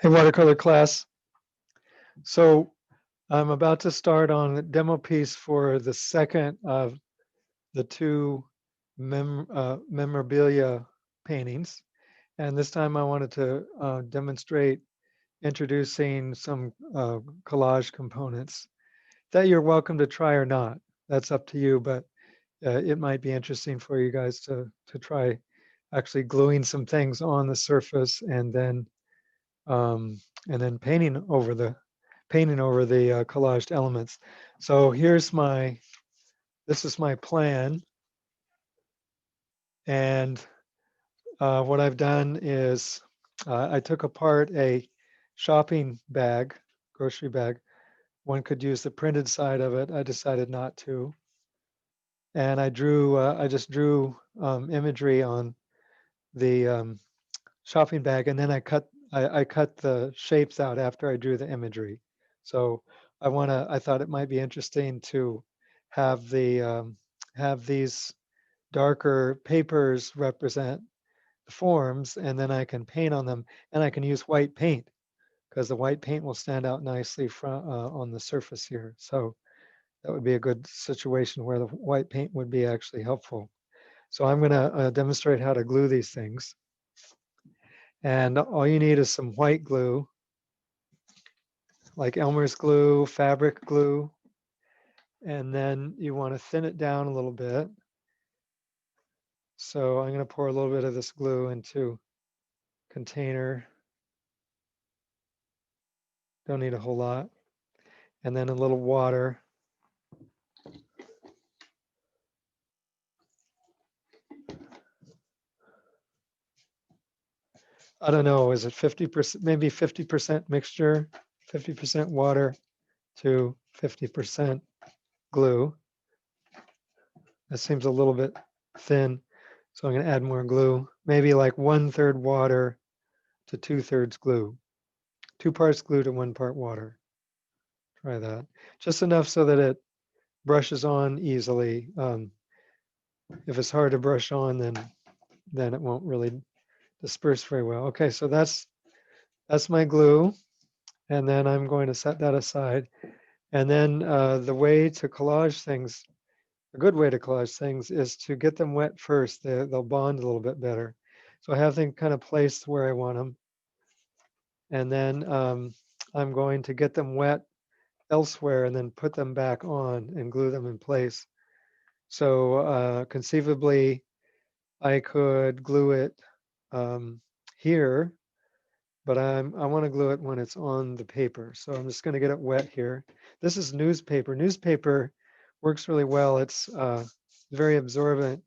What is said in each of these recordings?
Hey, watercolor class. So I'm about to start on the demo piece for the second of the two memorabilia paintings. And this time I wanted to demonstrate introducing some collage components that you're welcome to try or not. That's up to you, but it might be interesting for you guys to try actually gluing some things on the surface um, and then painting over the collaged elements. So this is my plan. And what I've done is I took apart a shopping bag, grocery bag. One could use the printed side of it. I decided not to. And I just drew imagery on the shopping bag, and then I cut the shapes out after I drew the imagery. So I thought it might be interesting to have have these darker papers represent the forms, and then I can paint on them, and I can use white paint because the white paint will stand out nicely from on the surface here. So that would be a good situation where the white paint would be actually helpful. So I'm going to demonstrate how to glue these things. And all you need is some white glue, like Elmer's glue, fabric glue, and then you want to thin it down a little bit. So I'm going to pour a little bit of this glue into a container. Don't need a whole lot. And then a little water. I don't know, is it 50%, maybe 50% mixture, 50% water to 50% glue. That seems a little bit thin. So I'm going to add more glue, maybe like 1/3 water to 2/3 glue. 2 parts glue to 1 part water. Try that. Just enough so that it brushes on easily. If it's hard to brush on, then it won't really disperse very well. Okay, so that's my glue, and then I'm going to set that aside. And then the way to collage things, a good way to collage things, is to get them wet first. They'll bond a little bit better. So I have them kind of placed where I want them, and then I'm going to get them wet elsewhere and then put them back on and glue them in place. So conceivably, I could glue it here, but I want to glue it when it's on the paper. So I'm just going to get it wet here. This is newspaper. Newspaper works really well. It's very absorbent,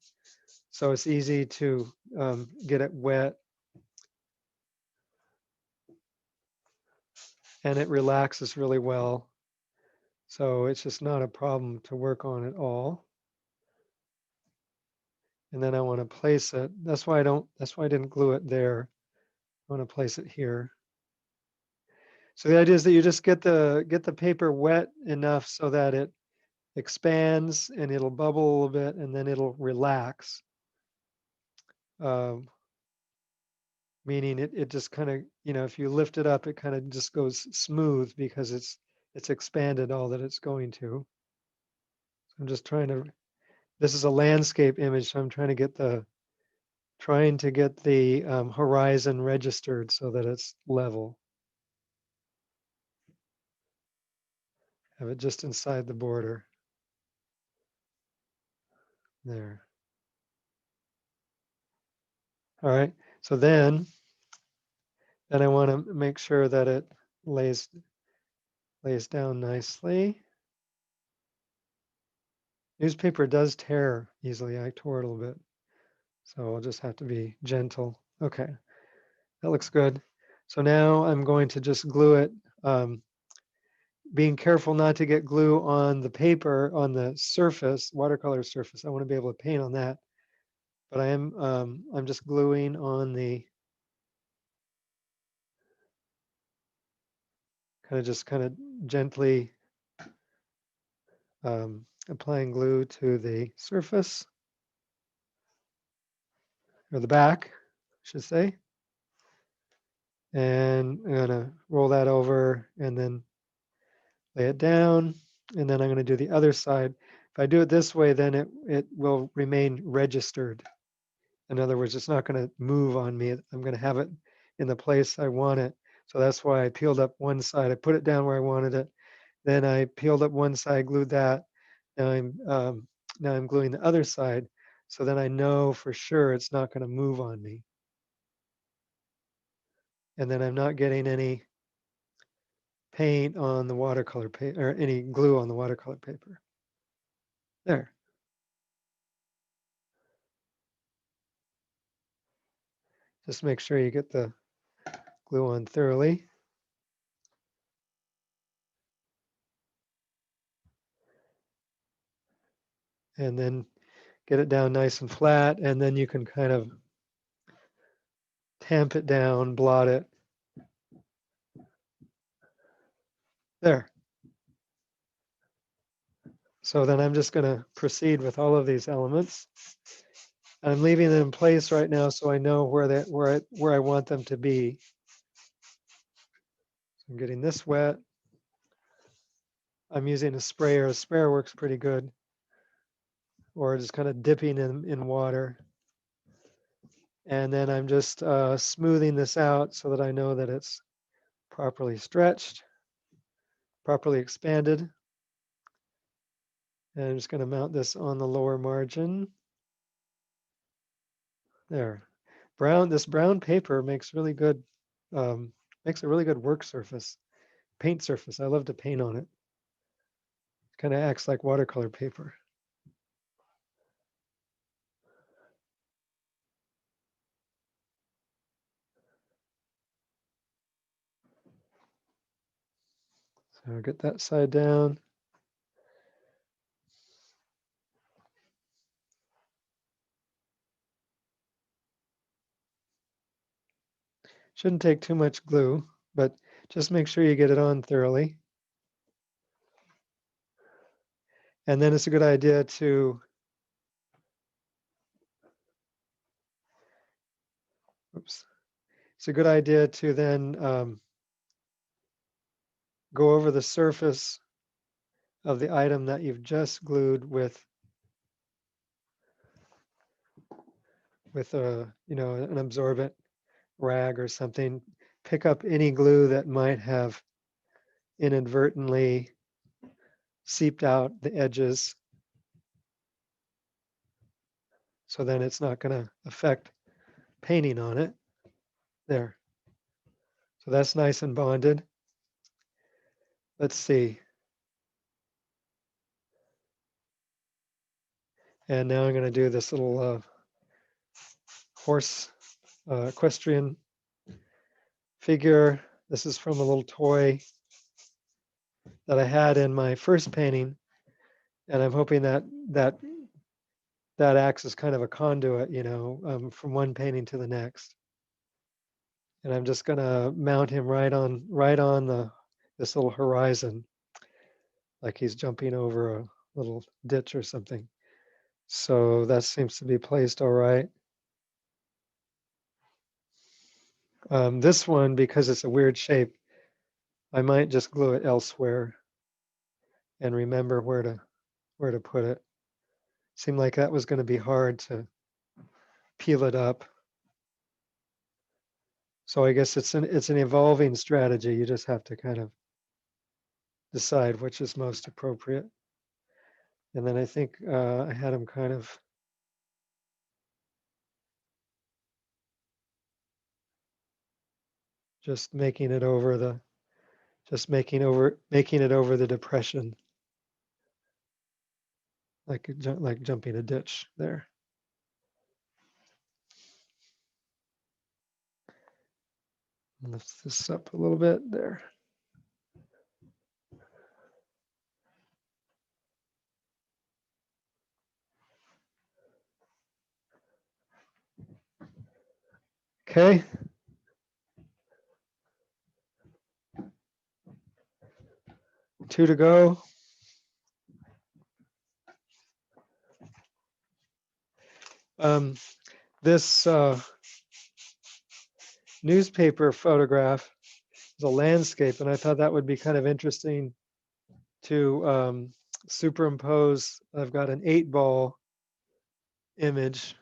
so it's easy to get it wet, and it relaxes really well. So it's just not a problem to work on at all. And then I want to place it. That's why I didn't glue it there. I want to place it here. So the idea is that you just get the paper wet enough so that it expands and it'll bubble a little bit and then it'll relax. Meaning it just kind of, if you lift it up, it kind of just goes smooth because it's expanded all that it's going to. So I'm just this is a landscape image, so I'm trying to get the horizon registered so that it's level. Have it just inside the border. There. All right. So then I want to make sure that it lays down nicely. Newspaper does tear easily. I tore it a little bit. So I'll just have to be gentle. Okay. That looks good. So now I'm going to just glue it, being careful not to get glue on the paper, on the surface, watercolor surface. I want to be able to paint on that. But I'm just gluing on the kind of gently applying glue to the surface, or the back, I should say. And I'm gonna roll that over and then lay it down. And then I'm gonna do the other side. If I do it this way, then it will remain registered. In other words, it's not gonna move on me. I'm gonna have it in the place I want it. So that's why I peeled up one side. I put it down where I wanted it. Then I peeled up one side, glued that. Now I'm gluing the other side. So then I know for sure it's not gonna move on me. And then I'm not getting any paint on the watercolor paper or any glue on the watercolor paper. There. Just make sure you get the glue on thoroughly. And then get it down nice and flat. And then you can kind of tamp it down, blot it. There. So then I'm just going to proceed with all of these elements. I'm leaving them in place right now so I know where I want them to be. So I'm getting this wet. I'm using a sprayer. A sprayer works pretty good. Or just kind of dipping in water. And then I'm just smoothing this out so that I know that it's properly stretched, properly expanded. And I'm just going to mount this on the lower margin. There. This brown paper makes a really good work surface, paint surface. I love to paint on it. Kind of acts like watercolor paper. So I'll get that side down. Shouldn't take too much glue, but just make sure you get it on thoroughly. And then it's a good idea to it's a good idea to then go over the surface of the item that you've just glued with an absorbent rag or something. Pick up any glue that might have inadvertently seeped out the edges. So then it's not going to affect painting on it. There. So that's nice and bonded. Let's see. And now I'm going to do this little horse equestrian figure. This is from a little toy that I had in my first painting. And I'm hoping that acts as kind of a conduit, from one painting to the next. And I'm just going to mount him right on this little horizon, like he's jumping over a little ditch or something. So that seems to be placed all right. This one, because it's a weird shape, I might just glue it elsewhere and remember where to put it. Seemed like that was going to be hard to peel it up. So I guess it's an evolving strategy. You just have to kind of decide which is most appropriate. And then I think I had him kind of just making it over the depression, like jumping a ditch there. Lift this up a little bit there. Okay. 2 to go. This newspaper photograph. It's a landscape, and I thought that would be kind of interesting to superimpose. I've got an 8-ball image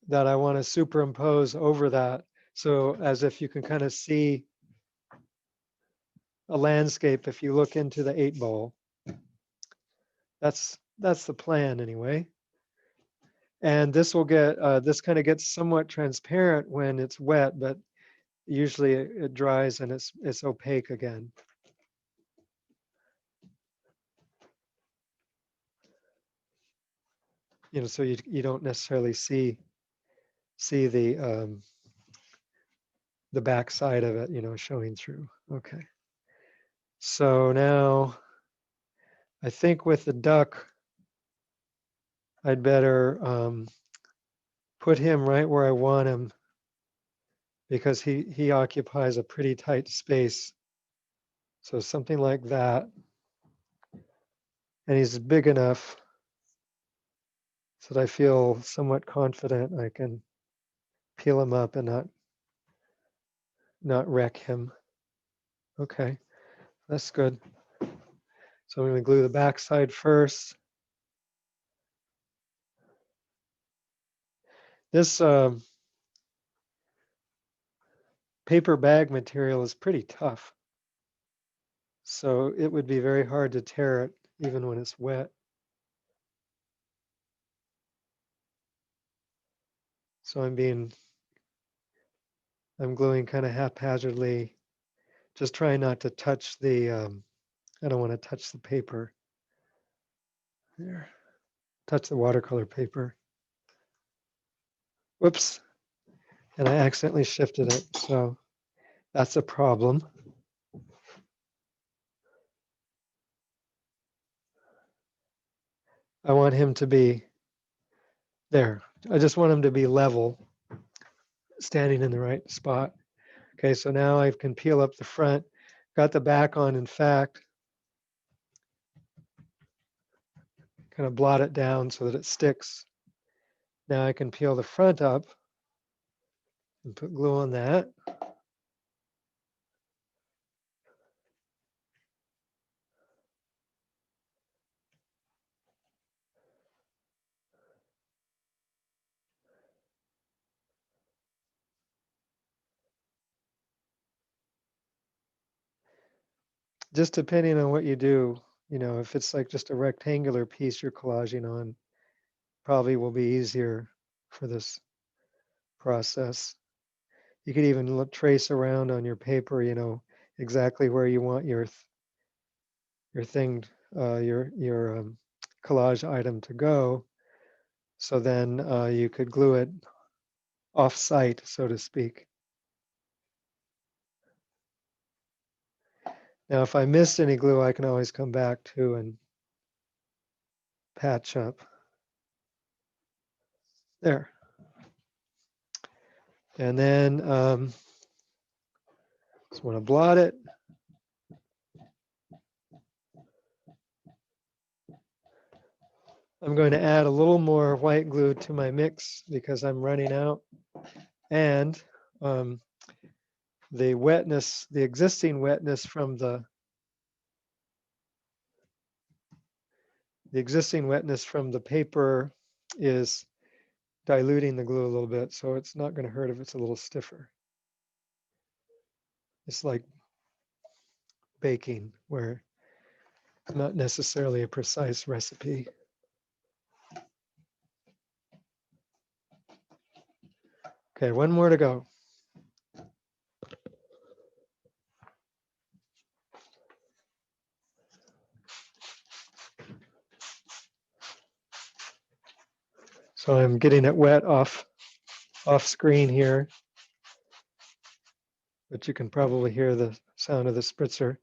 that I want to superimpose over that. So as if you can kind of see a landscape if you look into the 8-ball. That's the plan anyway. And this will get, this kind of gets somewhat transparent when it's wet, but usually it dries and it's opaque again. You know, so you don't necessarily see the back side of it, you know, showing through. Okay. So now I think with the duck, I'd better put him right where I want him because he occupies a pretty tight space. So something like that. And he's big enough so that I feel somewhat confident I can peel him up and not wreck him. Okay, that's good. So I'm going to glue the back side first. This paper bag material is pretty tough. So it would be very hard to tear it even when it's wet. So I'm gluing kind of haphazardly, just trying not to touch the, I don't want to touch the paper. There, touch the watercolor paper. Whoops, and I accidentally shifted it, so that's a problem. I want him to be there. I just want him to be level, standing in the right spot. Okay, so now I can peel up the front, got the back on, in fact, kind of blot it down so that it sticks. Now I can peel the front up and put glue on that. Just depending on what you do, you know, if it's like just a rectangular piece you're collaging on, probably will be easier for this process. You could even trace around on your paper, you know, exactly where you want your thing, your collage item to go. So then you could glue it off site, so to speak. Now, if I missed any glue, I can always come back to and patch up. There. And then just want to blot it. I'm going to add a little more white glue to my mix because I'm running out. And the wetness, the existing wetness from the paper is diluting the glue a little bit, so it's not going to hurt if it's a little stiffer. It's like baking, where it's not necessarily a precise recipe. Okay, one more to go. So I'm getting it wet off screen here, but you can probably hear the sound of the spritzer.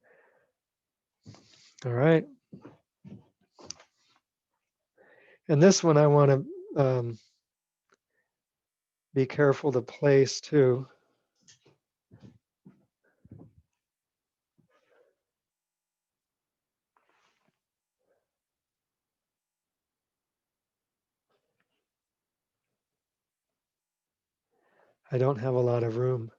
All right. And this one I want to be careful to place too. I don't have a lot of room.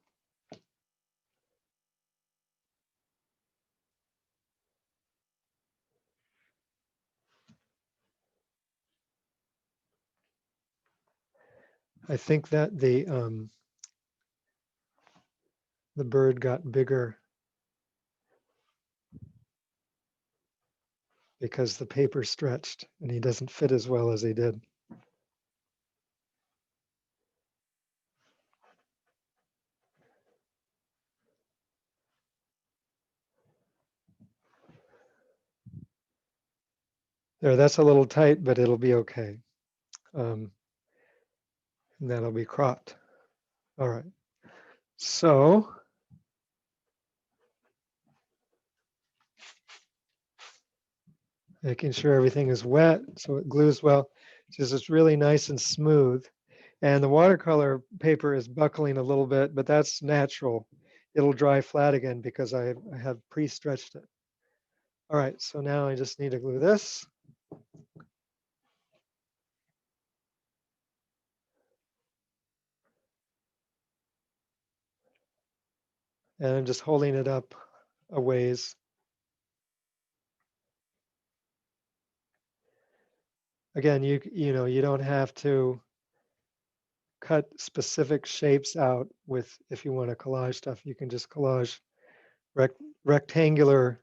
I think that the bird got bigger because the paper stretched and he doesn't fit as well as he did. There, that's a little tight, but it'll be okay. And that'll be cropped. All right. So making sure everything is wet so it glues well. It's really nice and smooth. And the watercolor paper is buckling a little bit, but that's natural. It'll dry flat again because I have pre-stretched it. All right, so now I just need to glue this. And I'm just holding it up a ways. Again, you know, you don't have to cut specific shapes out with, if you want to collage stuff, you can just collage rectangular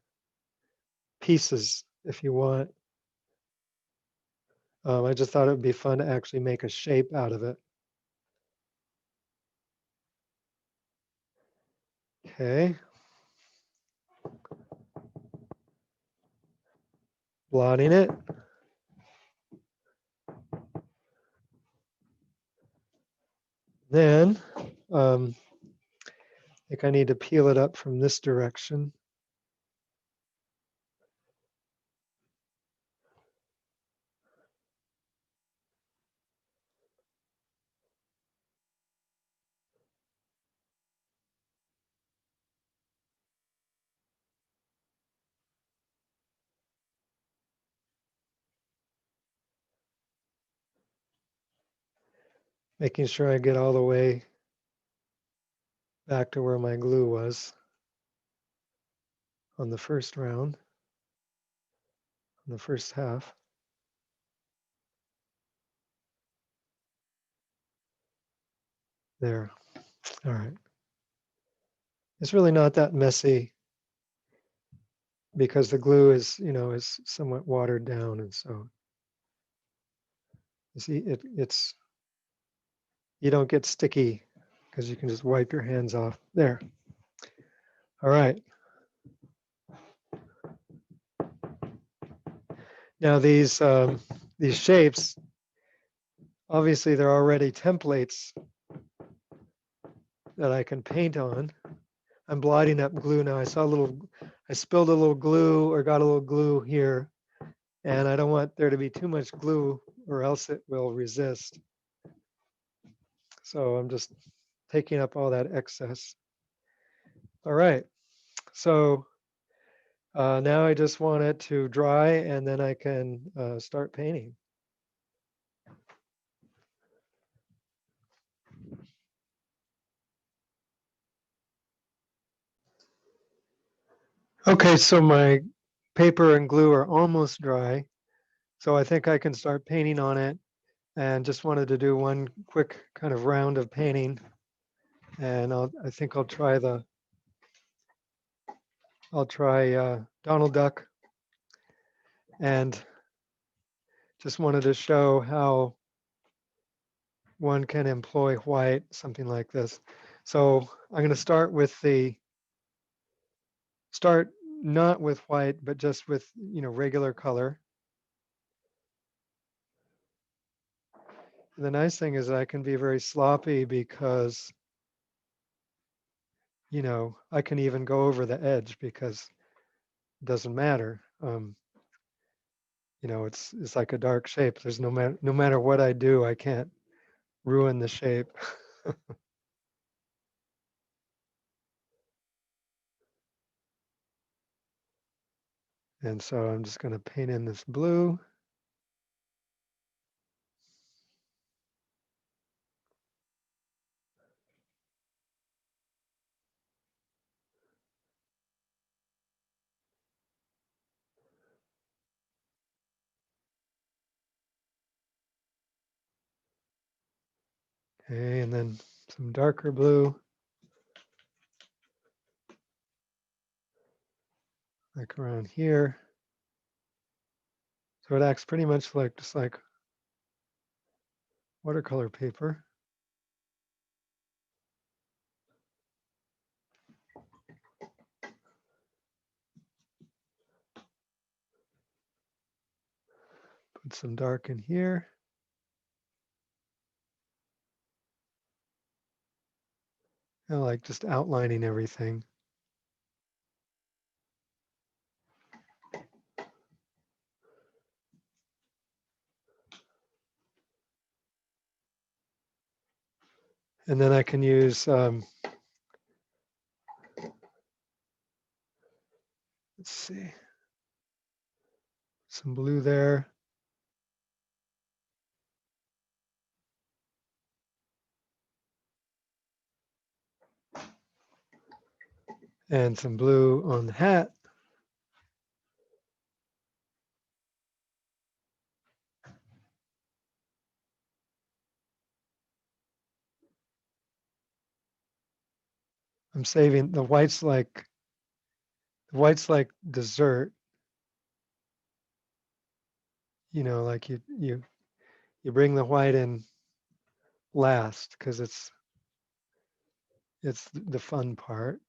pieces if you want. I just thought it would be fun to actually make a shape out of it. Okay. Blotting it. Then I think I need to peel it up from this direction. Making sure I get all the way back to where my glue was on the first round, on the first half. There. All right. It's really not that messy because the glue is, you know, is somewhat watered down, and so you see it's you don't get sticky because you can just wipe your hands off. There. All right. Now these shapes, obviously they're already templates that I can paint on. I'm blotting up glue now. I spilled a little glue or got a little glue here, and I don't want there to be too much glue or else it will resist. So I'm just taking up all that excess. All right, so now I just want it to dry and then I can start painting. Okay, so my paper and glue are almost dry. So I think I can start painting on it, and just wanted to do one quick kind of round of painting. And I think I'll try Donald Duck, and just wanted to show how one can employ white, something like this. So I'm going to start not with white, but just with, you know, regular color. And the nice thing is I can be very sloppy because, you know, I can even go over the edge because it doesn't matter. You know, it's like a dark shape. There's no matter what I do, I can't ruin the shape. And so I'm just going to paint in this blue. Okay, and then some darker blue. Like around here. So it acts pretty much like just like watercolor paper. Put some dark in here. I like just outlining everything. And then I can use, let's see, some blue there. And some blue on the hat. I'm saving the white's like dessert. You know, like you bring the white in last because it's the fun part.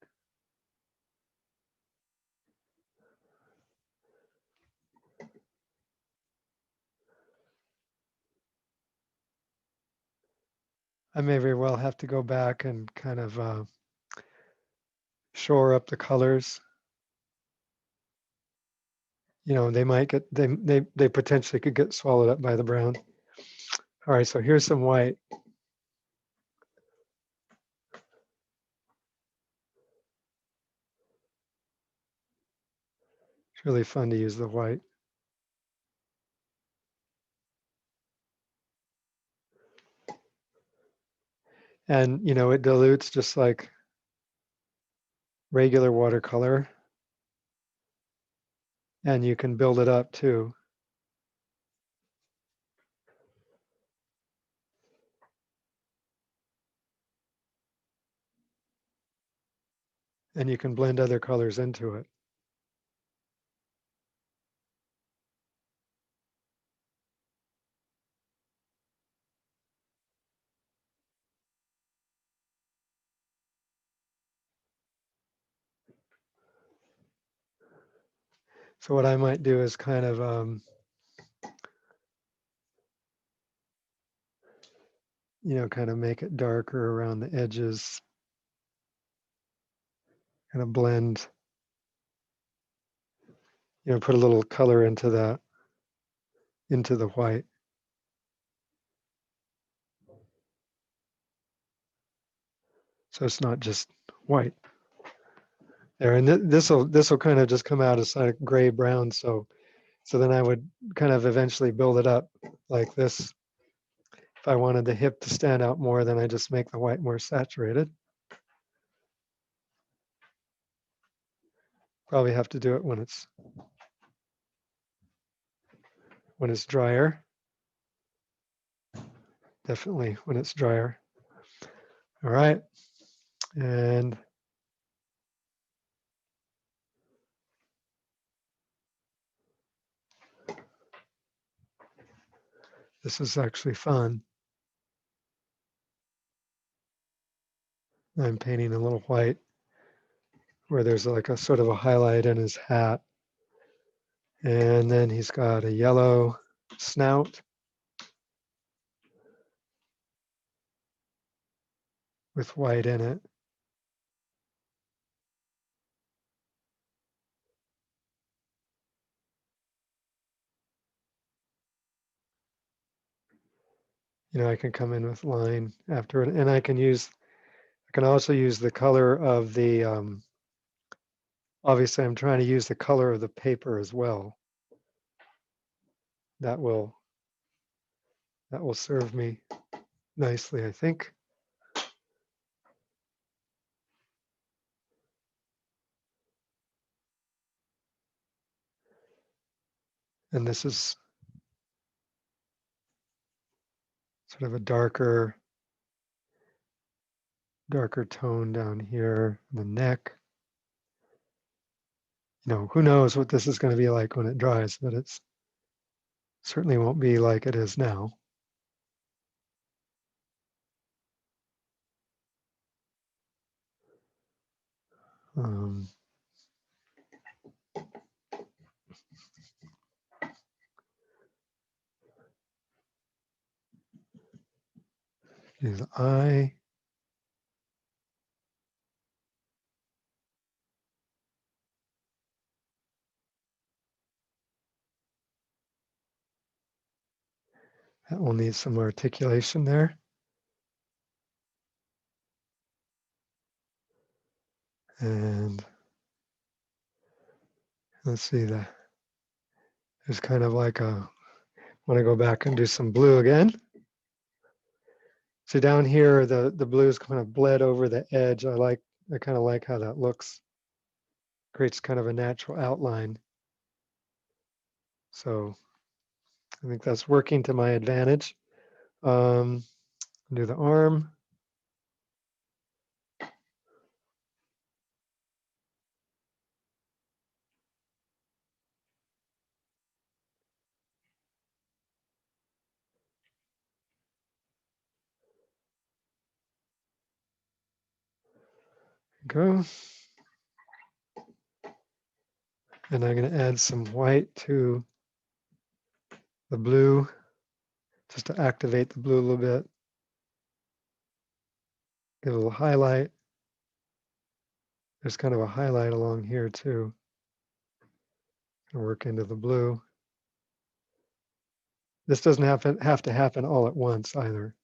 I may very well have to go back and kind of shore up the colors. You know, they might get they potentially could get swallowed up by the brown. All right, so here's some white. It's really fun to use the white. And you know, it dilutes just like regular watercolor. And you can build it up too. And you can blend other colors into it. So what I might do is kind of, you know, kind of make it darker around the edges, kind of blend, you know, put a little color into that, into the white. So it's not just white there. And this will kind of just come out as like gray brown. So then I would kind of eventually build it up like this. If I wanted the hip to stand out more, then I just make the white more saturated. Probably have to do it when it's drier. Definitely when it's drier. All right. And this is actually fun. I'm painting a little white where there's like a sort of a highlight in his hat. And then he's got a yellow snout with white in it. You know, I can come in with line after it, and I can also use the color of the, obviously I'm trying to use the color of the paper as well. That will serve me nicely, I think. And this is sort of a darker darker tone down here, the neck. You know, who knows what this is going to be like when it dries, but it's certainly won't be like it is now. Um, his eye. That will need some articulation there. And let's see, there's kind of like a, want to go back and do some blue again. So down here, the blue's kind of bled over the edge. I kind of like how that looks. Creates kind of a natural outline. So I think that's working to my advantage. Do the arm. Go. And I'm going to add some white to the blue, just to activate the blue a little bit. Give it a little highlight. There's kind of a highlight along here too. Work into the blue. This doesn't have to happen all at once either.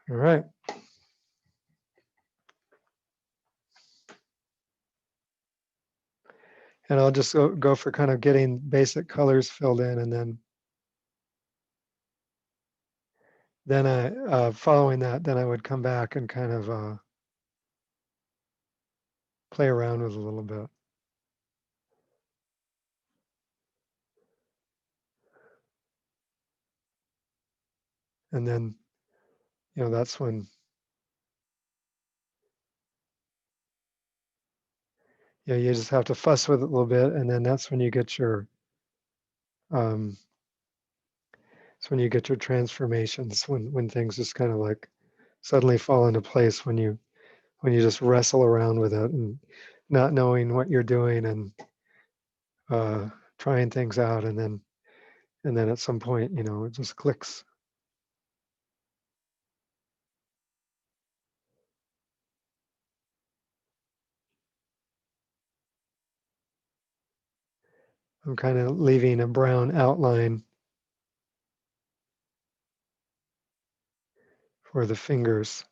All right. And I'll just go for kind of getting basic colors filled in, and then I following that, then I would come back and kind of play around with a little bit. And then, you know, that's when, you know, you just have to fuss with it a little bit, and then that's when you get your it's when you get your transformations, when things just kind of like suddenly fall into place when you just wrestle around with it and not knowing what you're doing and trying things out, and then at some point, you know, it just clicks. I'm kind of leaving a brown outline for the fingers.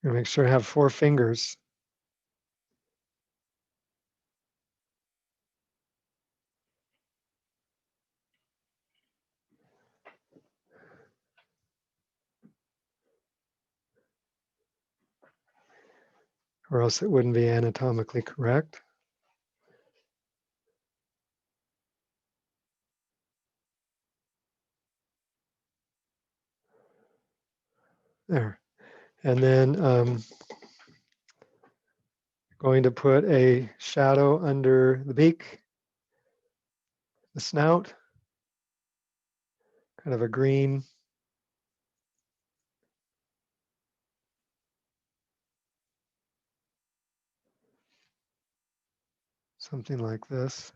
And make sure I have 4 fingers. Or else it wouldn't be anatomically correct. There. And then going to put a shadow under the beak, the snout, kind of a green. Something like this.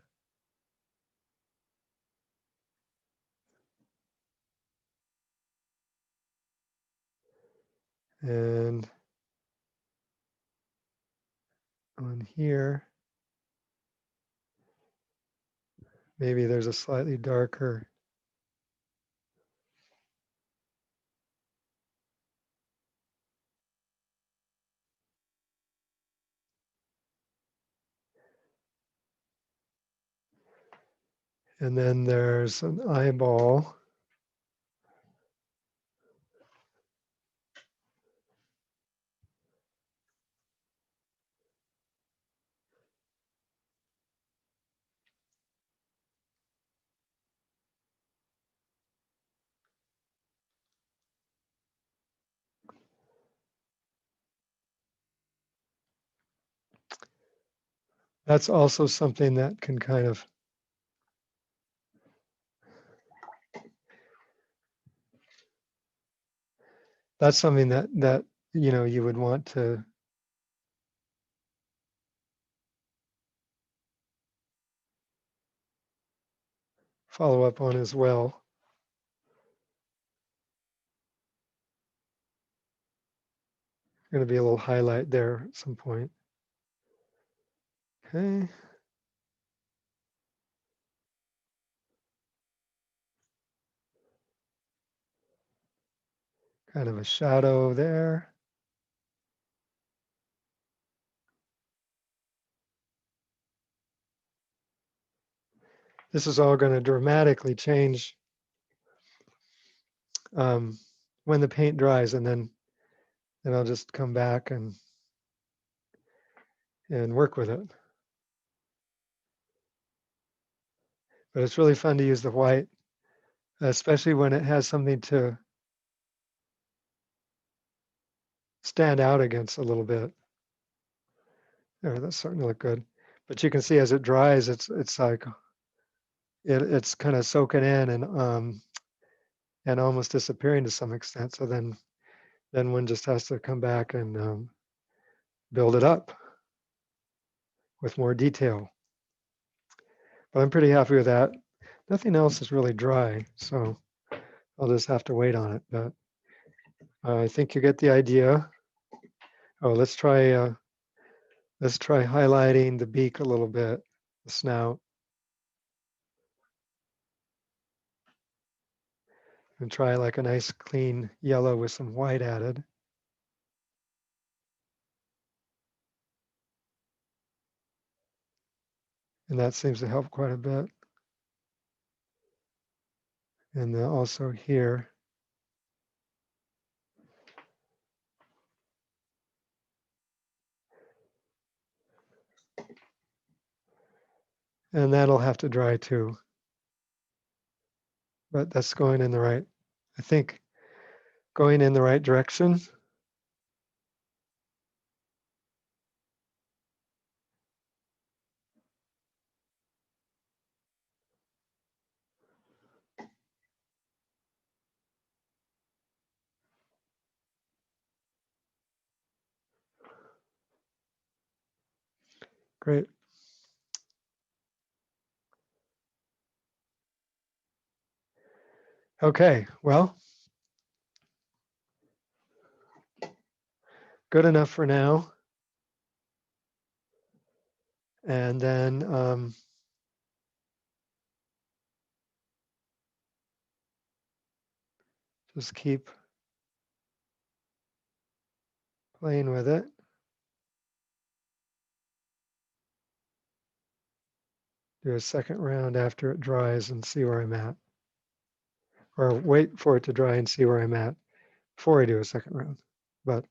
And on here, maybe there's a slightly darker. And then there's an eyeball. That's also something that can kind of, that's something that you know you would want to follow up on as well. Going to be a little highlight there at some point. Okay. Kind of a shadow there. This is all going to dramatically change when the paint dries, and then I'll just come back and work with it. But it's really fun to use the white, especially when it has something to stand out against a little bit. There, that's starting to look good. But you can see as it dries, it's like it's kind of soaking in and almost disappearing to some extent. So then one just has to come back and build it up with more detail. But I'm pretty happy with that. Nothing else is really dry, so I'll just have to wait on it. But I think you get the idea. Oh, let's try highlighting the beak a little bit, the snout, and try like a nice clean yellow with some white added. And that seems to help quite a bit. And then also here. And that'll have to dry too. But that's going in the right, I think, going in the right direction. Great. Okay, well, good enough for now. And then just keep playing with it. Do a second round after it dries and see where I'm at. Or wait for it to dry and see where I'm at before I do a second round. But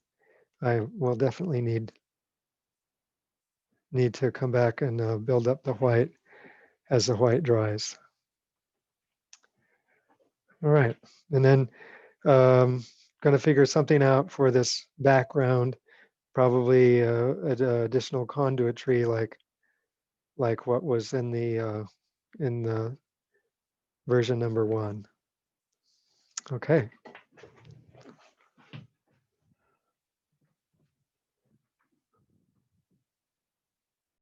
I will definitely need to come back and build up the white as the white dries. All right, and then going to figure something out for this background, probably an additional conduit tree like what was in the version number 1. Okay.